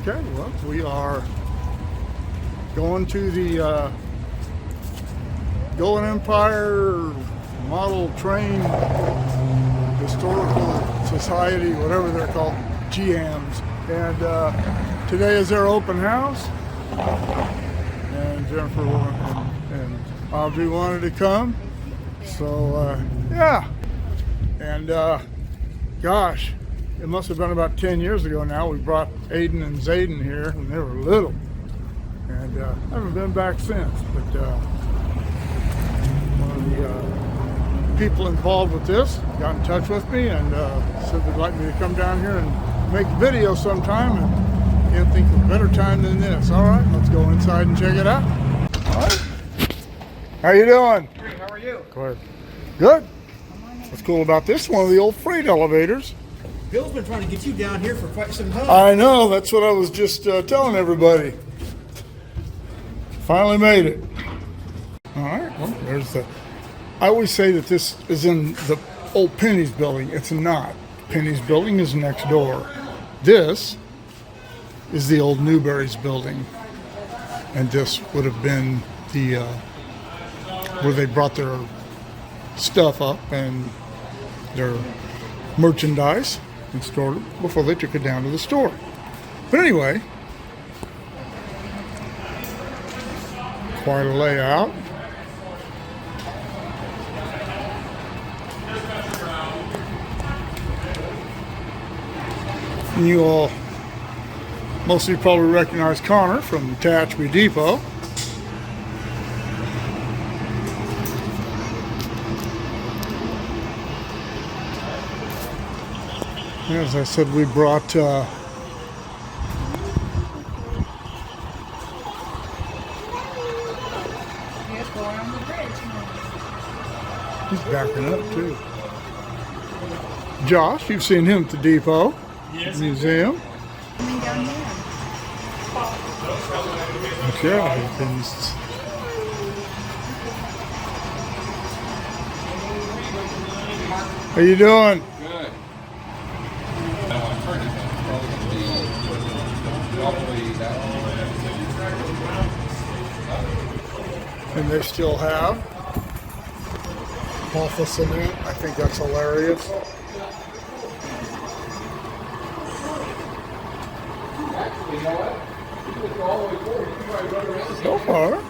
Okay, well, we are going to the Golden Empire Model Train Historical Society, whatever they're called, GEHAMS. And today is their open house. And Jennifer and Audrey wanted to come. So, yeah. And gosh, it must have been about 10 years ago now. We brought Aiden and Zayden here when they were little. And I haven't been back since. But one of the people involved with this got in touch with me and said they'd like me to come down here and make a video sometime. And can't think of a better time than this. All right, let's go inside and check it out. All right. How you doing? Great, how are you? Good. Good. What's cool about this? One of the old freight elevators. Bill's been trying to get you down here for quite some time. I know. That's what I was just telling everybody. Finally made it. All right. Well, there's the. I always say that this is in the old Penny's building. It's not. Penny's building is next door. This is the old Newberry's building, and this would have been the where they brought their stuff up and their merchandise and stored it before they took it down to the store. But anyway, quite a layout. And you all mostly probably recognize Connor from Tehachapi Depot. As I said, we brought Just go around the bridge. he's backing up too. Josh, you've seen him at the depot, museum. Coming down here. Okay, he's been. How you doing? Good. I'm trying to probably that one. And they still have Alpha Cement. I think that's hilarious. Actually, you know what? You can go all the way forward. You can probably run around. So far. You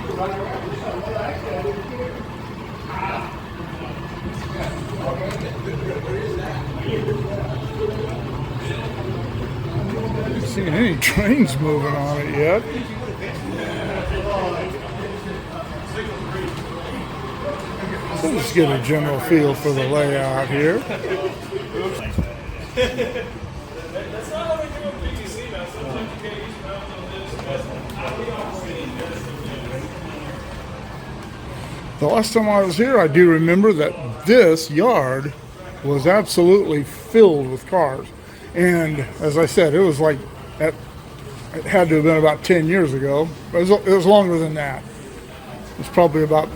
can run around. I haven't seen any trains moving on it yet. So just get a general feel for the layout here. The last time I was here, I do remember that this yard was absolutely filled with cars. And as I said, it was like, it had to have been about 10 years ago. It was longer than that. It was probably about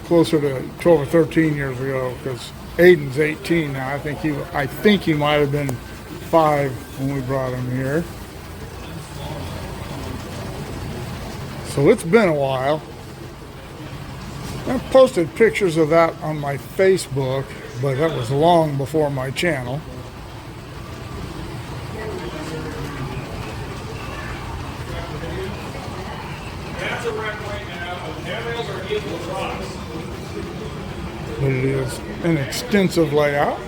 closer to 12 or 13 years ago, because Aiden's 18 now. I think he might have been 5 when we brought him here. So it's been a while. I posted pictures of that on my Facebook, but that was long before my channel. But it is an extensive layout.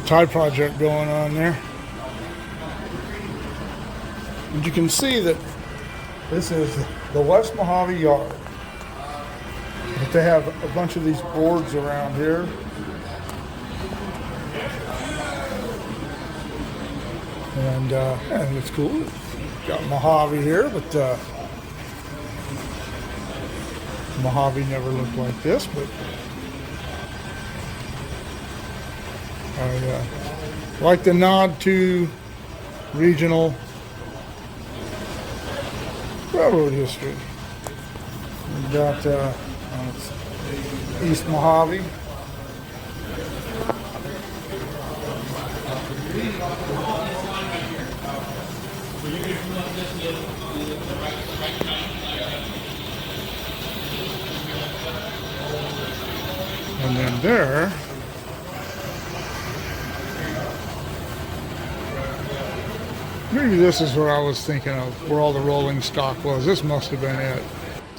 Tie project going on there. And you can see that this is the West Mojave Yard. But they have a bunch of these boards around here. And it's cool. Got Mojave here, but Mojave never looked like this, but like the nod to regional railroad history. We got East Mojave. And then there, maybe this is where I was thinking of, where all the rolling stock was. This must have been it.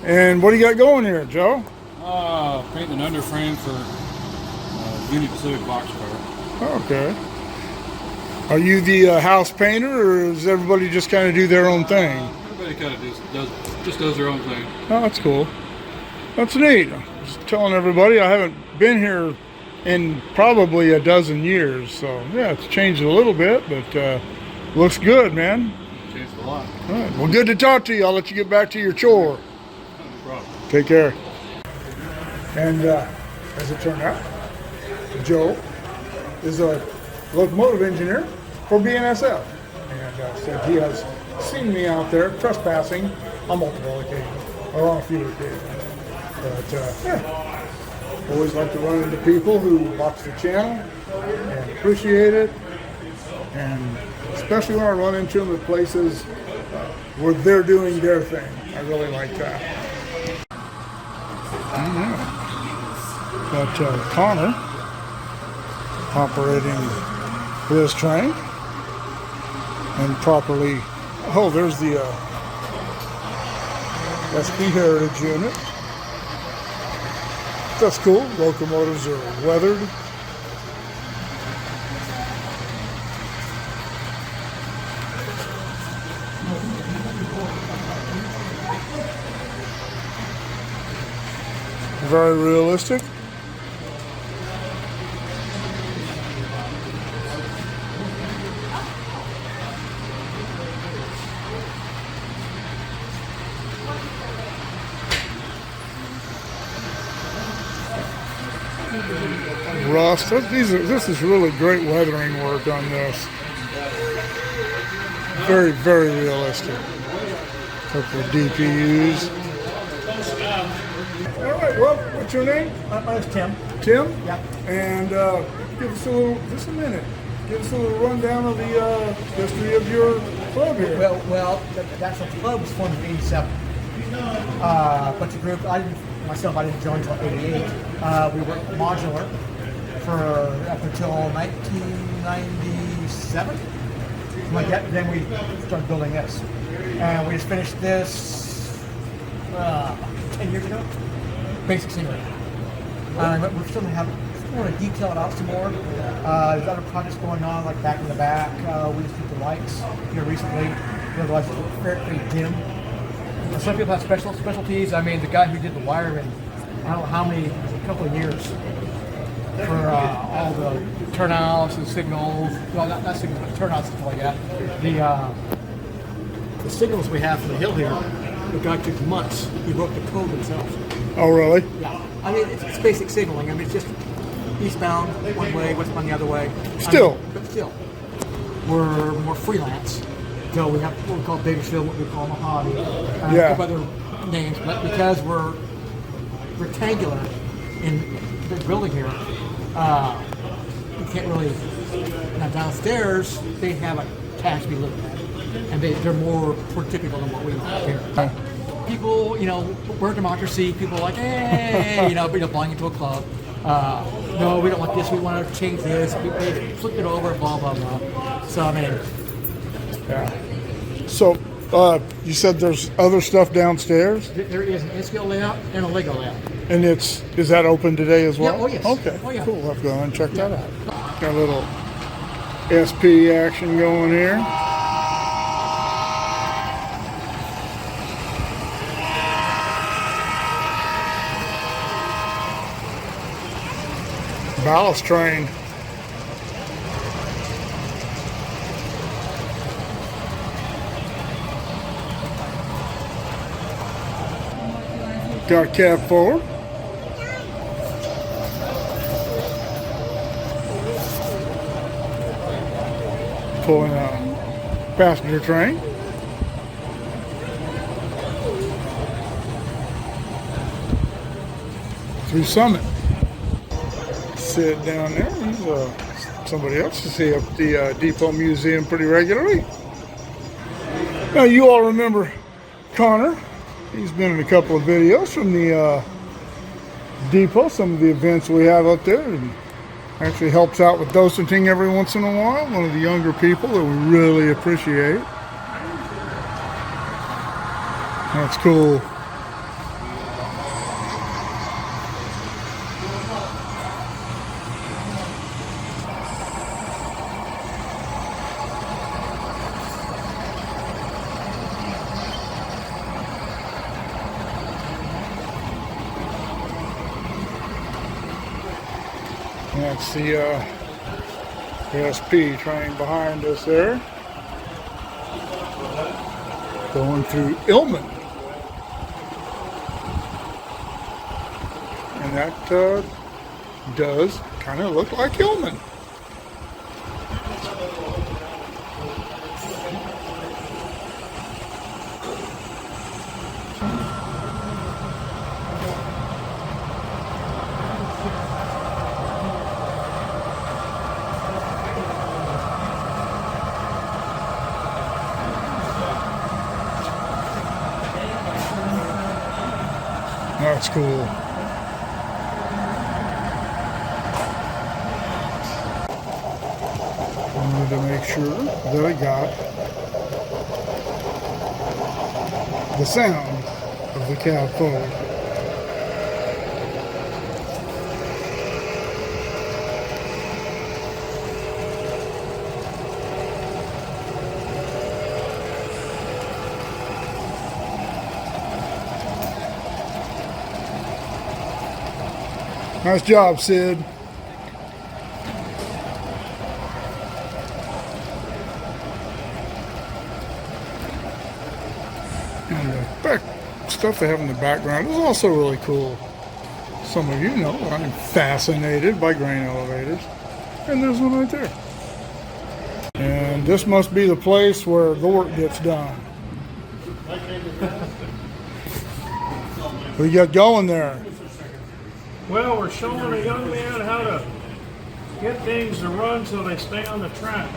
And what do you got going here, Joe? Painting an underframe for Union Pacific boxcar. Okay. Are you the house painter, or does everybody just kind of do their own thing? Everybody kind of does their own thing. Oh, that's cool. That's neat. I'm just telling everybody I haven't been here in probably a dozen years, so yeah, it's changed a little bit, but looks good, man. Changed a lot. All right. Well, good to talk to you. I'll let you get back to your chore. No problem. Take care. And as it turned out, Joe is a locomotive engineer for BNSF, and said he has seen me out there trespassing on multiple occasions, or on a few occasions. But yeah, always like to run into people who watch the channel and appreciate it, and especially when I run into them at places where they're doing their thing. I really like that. Got Connor operating his train and properly. Oh, there's the SP Heritage unit. That's cool. Locomotives are weathered. Very realistic. Rust. This is really great weathering work on this. Very, very realistic. Couple of DPUs. All right, well, what's your name? My name's Tim. Tim? Yeah. And give us a little, just a minute. Give us a little rundown of the history of your club here. Well, the actual club was formed in '87. But the group, I didn't join until '88. We worked modular for up until 1997. Like that, then we started building this, and we just finished this 10 years ago. Basic single. But we're still want to detail it out some more. There's other projects going on, like back in the back. We just did the lights here recently. Otherwise, it's very dim. Some people have specialties. I mean, the guy who did the wiring, I don't know how many, a couple of years for all the turnouts and signals. Well, not signals, but turnouts and stuff like that. The signals we have for the hill here, the guy took months. He wrote the code himself. Oh, really? Yeah. I mean, it's basic signaling. I mean, it's just eastbound one way, westbound the other way. Still. But still. We're more freelance. So we have what we call Bakersfield, what we call Mojave. Yeah. A couple other names, but because we're rectangular in the building here, you can't really. Now downstairs, they have a task to be looked at, and they're more typical than what we have here. People, we're a democracy. People are like, hey, belonging to a club. No, we don't want this. We want to change this. We flip it over. Blah blah blah. So I mean, yeah. So you said there's other stuff downstairs, there is an Inscale layout and a Lego layout. and is that open today as well? Yeah, oh, yes. Okay. Oh, yeah. Cool. I'll have to go and check that out. Got a little SP action going here. Ballast train. Got a cab forward. pulling a passenger train. Through Summit. Sid down there. He's somebody else to see up the Depot Museum pretty regularly. Now you all remember Connor. He's been in a couple of videos from the Depot, some of the events we have up there, and actually helps out with docenting every once in a while. One of the younger people that we really appreciate. That's cool. That's the SP train behind us there. Going through Illman. And that does kind of look like Illman. That's cool. I wanted to make sure that I got the sound of the cab forward. Nice job, Sid. And the back stuff they have in the background is also really cool. Some of you know I'm fascinated by grain elevators. And there's one right there. And this must be the place where the work gets done. What do you got going there? Well, we're showing a young man how to get things to run so they stay on the track.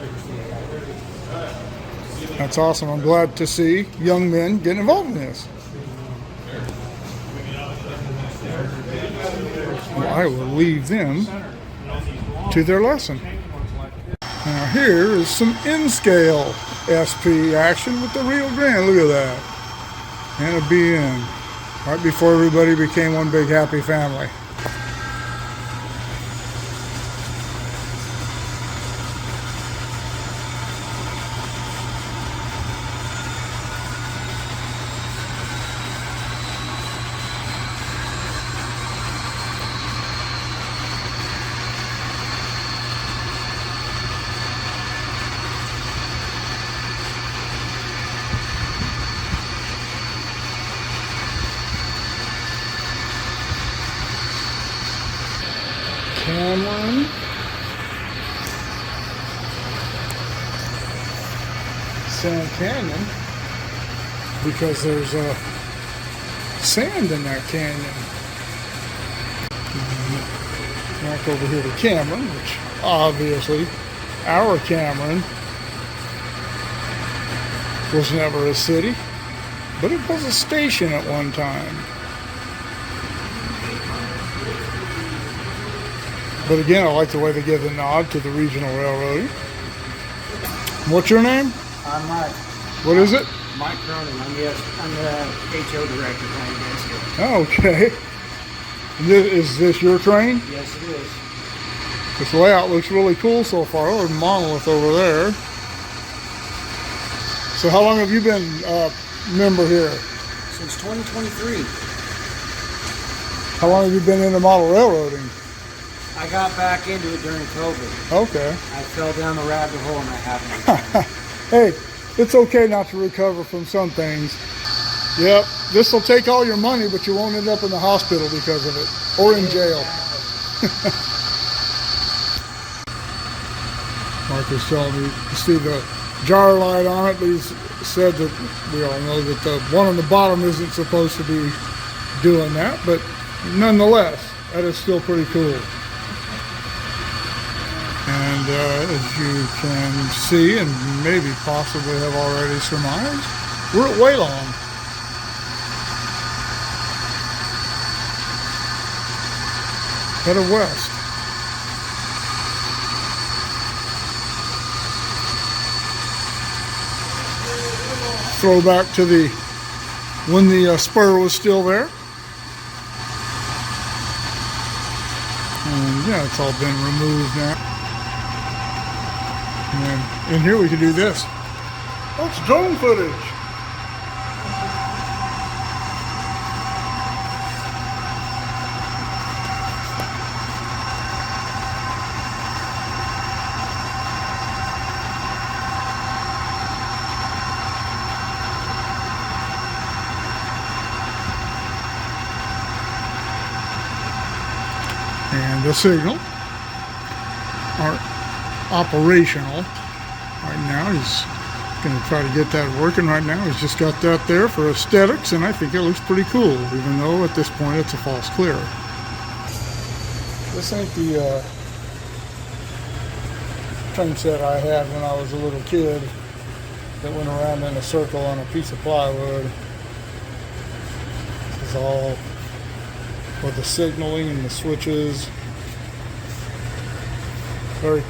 That's awesome. I'm glad to see young men getting involved in this. Well, I will leave them to their lesson. Now here is some Inscale SP action with the Rio Grande. Look at that. And a BN. Right before everybody became one big happy family. Cameron, Sand Canyon, because there's sand in that canyon. Back over here to Cameron, which obviously our Cameron was never a city, but it was a station at one time. But again, I like the way they give the nod to the regional railroading. What's your name? I'm Mike. What is it? Mike Cronin. I'm the HO director playing Inscale. Okay. Is this your train? Yes, it is. This layout looks really cool so far. There's a monolith over there. So how long have you been a member here? Since 2023. How long have you been into model railroading? I got back into it during COVID. Okay. I fell down the rabbit hole and I haven't. Hey, it's okay not to recover from some things. Yep, this will take all your money, but you won't end up in the hospital because of it, or in jail. Mark was telling me, you see the jar light on it, but he said that we all know that the one on the bottom isn't supposed to be doing that, but nonetheless, that is still pretty cool. And as you can see, and maybe possibly have already surmised, we're at Waylong. Headed west. Throwback to the when the spur was still there. And yeah, it's all been removed now. And in here we can do this. That's drone footage. And the signal are operational right now. He's going to try to get that working right now. He's just got that there for aesthetics, and I think it looks pretty cool, even though at this point it's a false clear. This ain't the train set I had when I was a little kid that went around in a circle on a piece of plywood. This is all with the signaling and the switches. Very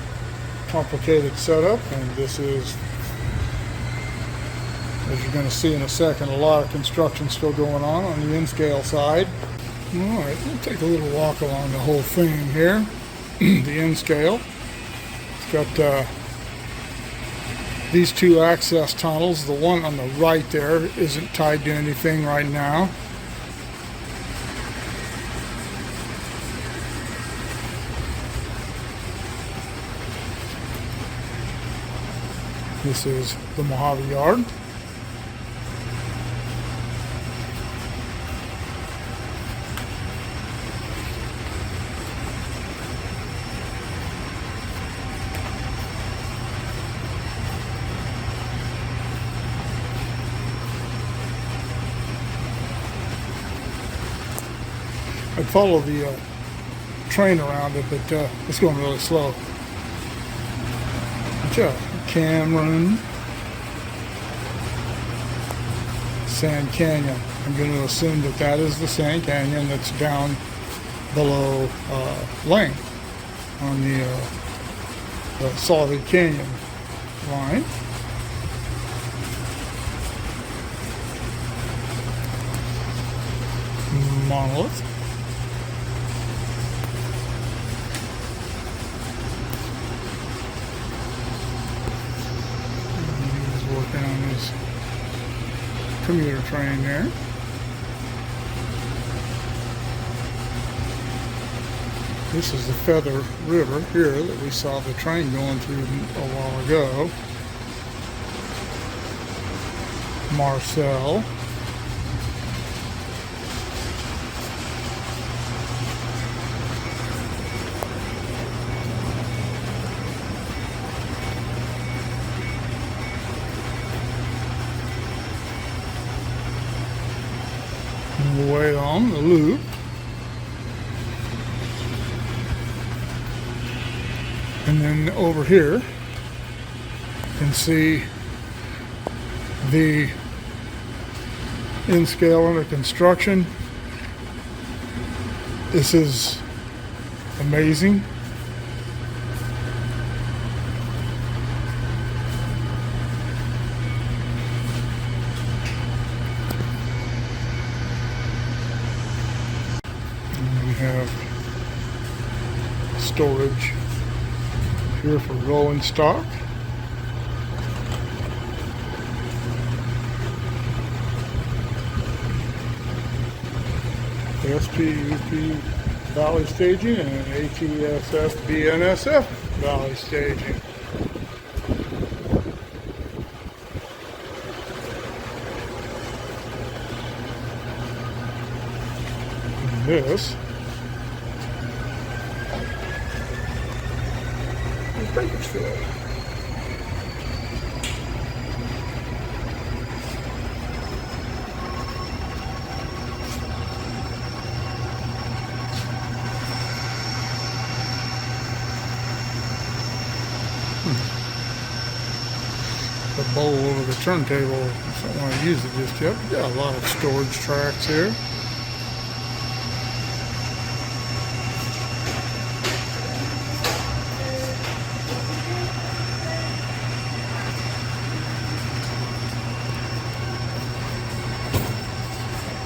complicated setup, and this is, as you're going to see in a second, a lot of construction still going on the Inscale side. Alright, we'll take a little walk along the whole thing here. The Inscale. It's got these two access tunnels. The one on the right there isn't tied to anything right now. This is the Mojave Yard. I'd follow the train around it, but it's going really slow. But yeah. Cameron, Sand Canyon. I'm going to assume that that is the Sand Canyon that's down below Lane on the Solid Canyon line. Monolith. Working on his commuter train there. This is the Feather River here that we saw the train going through a while ago. Marcel. Way on the loop. And then over here you can see the Inscale under construction. This is amazing. Have storage here for rolling stock. SPUP valley staging and ATSF BNSF valley staging. And this Bakersfield. The bowl over the turntable. I don't want to use it just yet. We got a lot of storage tracks here.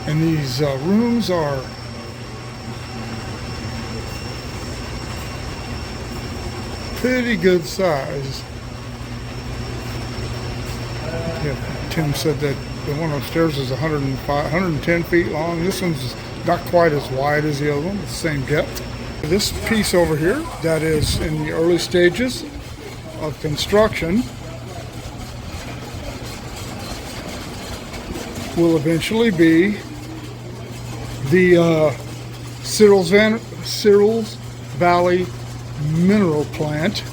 And these rooms are pretty good size. Yeah, Tim said that the one upstairs is 110 feet long. This one's not quite as wide as the other one, the same depth. This piece over here, that is in the early stages of construction, will eventually be the Cyrils Valley Mineral Plant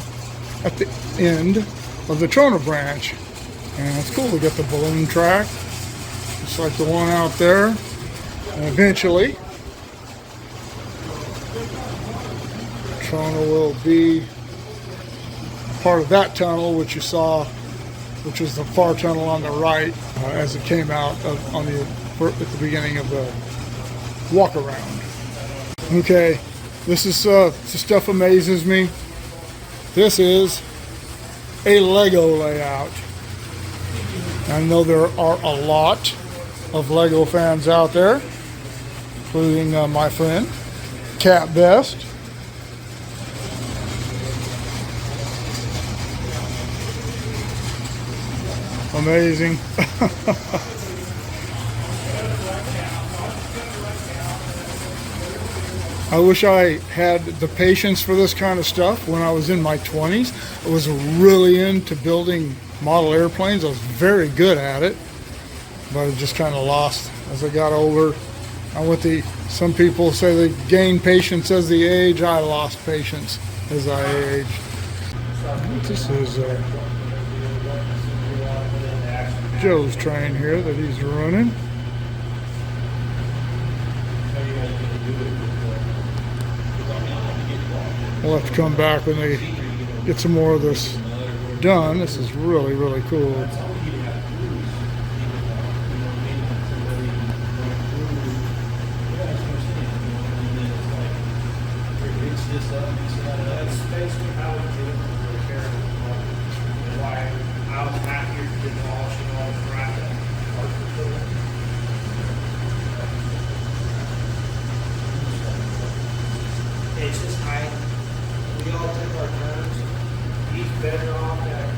at the end of the Trona branch. And it's cool. We got the balloon track, just like the one out there. And eventually, Trona will be part of that tunnel, which you saw, which is the far tunnel on the right, as it came out at the beginning of the walk around. Okay, this stuff amazes me. This is a Lego layout. I know there are a lot of Lego fans out there, including my friend, Cat Best. Amazing. I wish I had the patience for this kind of stuff when I was in my 20s. I was really into building model airplanes. I was very good at it, but I just kind of lost as I got older. Some people say they gain patience as they age. I lost patience as I aged. This is Joe's train here that he's running. We'll have to come back when they get some more of this done. This is really, really cool. It's just we all take our turns. He's better off at,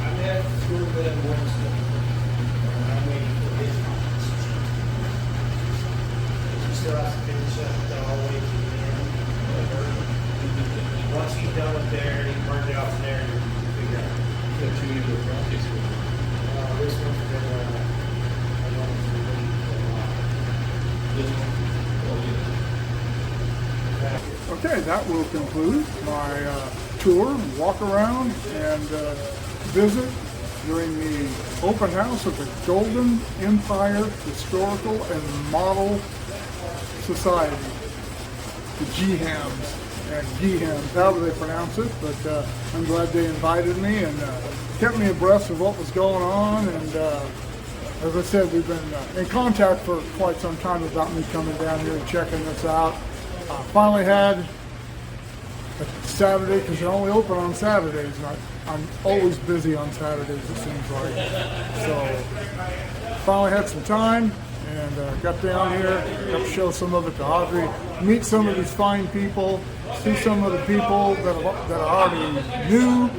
I'm at school than Wednesday. I'm waiting for his compensation. He still has to finish up all the way to the end. Once he's done with there, he burns it out from there, and figure out. The two you go from this one. This one's for This one. Okay, that will conclude my tour, walk around, and visit during the open house of the Golden Empire Historical and Model Society, the GEHAMS, and GEHAMS, however they pronounce it, but I'm glad they invited me and kept me abreast of what was going on, and as I said, we've been in contact for quite some time about me coming down here and checking this out. Finally had a Saturday, because they're only open on Saturdays, and I'm always busy on Saturdays, it seems like. So finally had some time and got down here, got to show some of it to Audrey, meet some of these fine people, see some of the people that I already knew,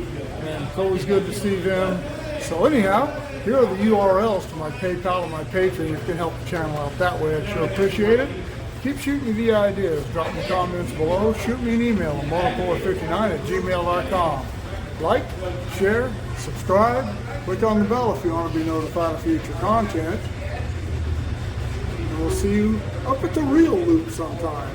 and it's always good to see them. So anyhow, here are the URLs to my PayPal and my Patreon. You can help the channel out that way. I'd sure appreciate it. Keep shooting me the ideas. Drop me comments below. Shoot me an email on motorcore59@gmail.com. Like, share, subscribe. Click on the bell if you want to be notified of future content. And we'll see you up at the real loop sometime.